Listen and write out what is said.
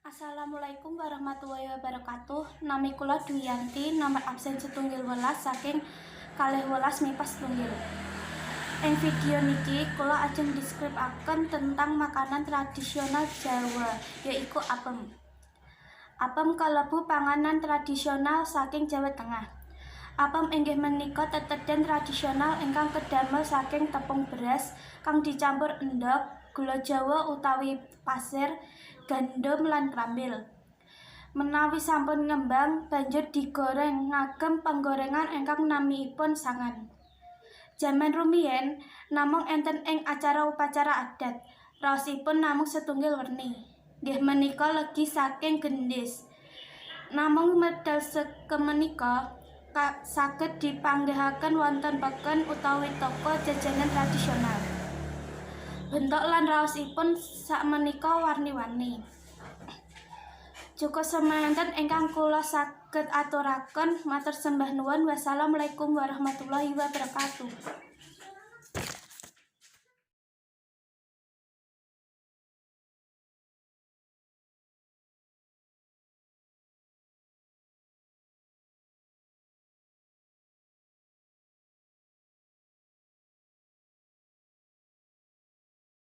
Assalamualaikum warahmatullahi wabarakatuh. Nami kula Dwiyanti, nomor absen 112 saking 12 MIPA 1. Ing video niki kula ajeng deskripsiaken tentang makanan tradisional Jawa, yaiku apem. Apem kalebu panganan tradisional saking Jawa Tengah. Apem inggih menika tetedhan tradisional ingkang kedamel saking tepung beras kang dicampur endhog, gula Jawa utawi pasir, gandum lan krambil. Menawi sampun ngembang, banjur digoreng ngagem penggorengan ingkang namipun sangan. Jaman rumiyin namung enten ing acara upacara adat. Raosipun namung setunggal werni. Nggih menika legi saking gendhis. Namung medal sekemenika saged dipanggihaken wonten peken utawi toko jajanan tradisional. Bentuk lan raosipun sakmenika warni-warni. Cukup semanten ingkang kula saged aturaken. Matur sembah nuwun. Wassalamualaikum warahmatullahi wabarakatuh.